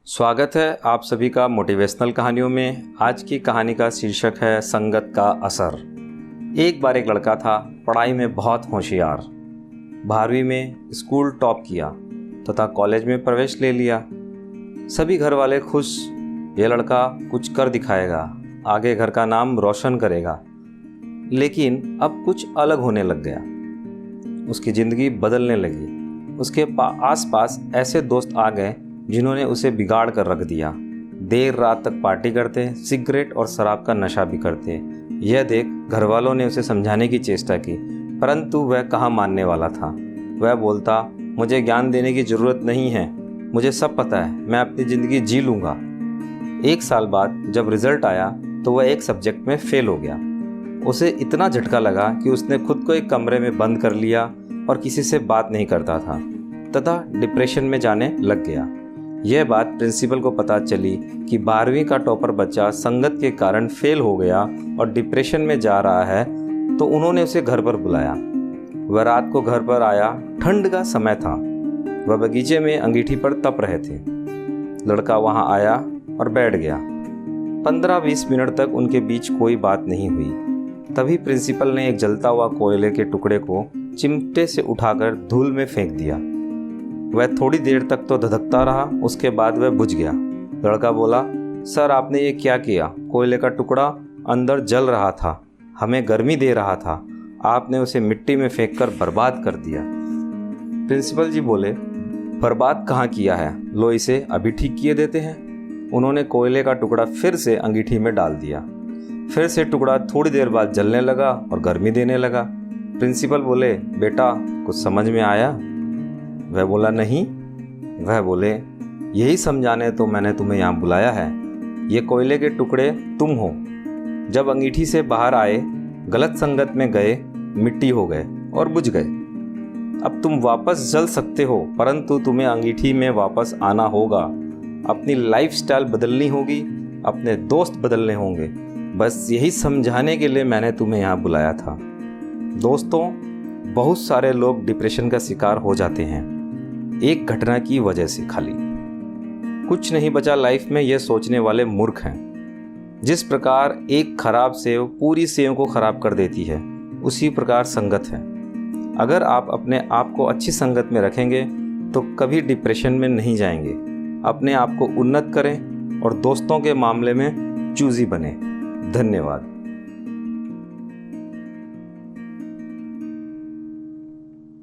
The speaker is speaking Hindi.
स्वागत है आप सभी का मोटिवेशनल कहानियों में। आज की कहानी का शीर्षक है संगत का असर। एक बार एक लड़का था, पढ़ाई में बहुत होशियार। 12वीं में स्कूल टॉप किया तथा कॉलेज में प्रवेश ले लिया। सभी घर वाले खुश, ये लड़का कुछ कर दिखाएगा, आगे घर का नाम रोशन करेगा। लेकिन अब कुछ अलग होने लग गया। उसकी ज़िंदगी बदलने लगी। उसके आसपास ऐसे दोस्त आ गए जिन्होंने उसे बिगाड़ कर रख दिया। देर रात तक पार्टी करते, सिगरेट और शराब का नशा भी करते। यह देख घर वालों ने उसे समझाने की चेष्टा की, परंतु वह कहाँ मानने वाला था। वह बोलता, मुझे ज्ञान देने की ज़रूरत नहीं है, मुझे सब पता है, मैं अपनी ज़िंदगी जी लूँगा। 1 साल बाद जब रिज़ल्ट आया तो वह एक सब्जेक्ट में फ़ेल हो गया। उसे इतना झटका लगा कि उसने खुद को एक कमरे में बंद कर लिया और किसी से बात नहीं करता था तथा डिप्रेशन में जाने लग गया। यह बात प्रिंसिपल को पता चली कि 12वीं का टॉपर बच्चा संगत के कारण फेल हो गया और डिप्रेशन में जा रहा है, तो उन्होंने उसे घर पर बुलाया। वह रात को घर पर आया। ठंड का समय था। वह बगीचे में अंगीठी पर तप रहे थे। लड़का वहां आया और बैठ गया। 15-20 मिनट तक उनके बीच कोई बात नहीं हुई। तभी प्रिंसिपल ने एक जलता हुआ कोयले के टुकड़े को चिमटे से उठाकर धूल में फेंक दिया। वह थोड़ी देर तक तो धधकता रहा, उसके बाद वह बुझ गया। लड़का बोला, सर आपने ये क्या किया? कोयले का टुकड़ा अंदर जल रहा था, हमें गर्मी दे रहा था, आपने उसे मिट्टी में फेंककर बर्बाद कर दिया। प्रिंसिपल जी बोले, बर्बाद कहाँ किया है, लो इसे अभी ठीक किए देते हैं। उन्होंने कोयले का टुकड़ा फिर से अंगीठी में डाल दिया। फिर से टुकड़ा थोड़ी देर बाद जलने लगा और गर्मी देने लगा। प्रिंसिपल बोले, बेटा कुछ समझ में आया? वह बोला, नहीं। वह बोले, यही समझाने तो मैंने तुम्हें यहाँ बुलाया है। ये कोयले के टुकड़े तुम हो। जब अंगीठी से बाहर आए, गलत संगत में गए, मिट्टी हो गए और बुझ गए। अब तुम वापस जल सकते हो, परंतु तुम्हें अंगीठी में वापस आना होगा। अपनी लाइफस्टाइल बदलनी होगी, अपने दोस्त बदलने होंगे। बस यही समझाने के लिए मैंने तुम्हें यहाँ बुलाया था। दोस्तों, बहुत सारे लोग डिप्रेशन का शिकार हो जाते हैं एक घटना की वजह से। खाली कुछ नहीं बचा लाइफ में, यह सोचने वाले मूर्ख हैं। जिस प्रकार एक खराब सेव पूरी सेव को खराब कर देती है, उसी प्रकार संगत है। अगर आप अपने आप को अच्छी संगत में रखेंगे तो कभी डिप्रेशन में नहीं जाएंगे। अपने आप को उन्नत करें और दोस्तों के मामले में चूजी बने। धन्यवाद।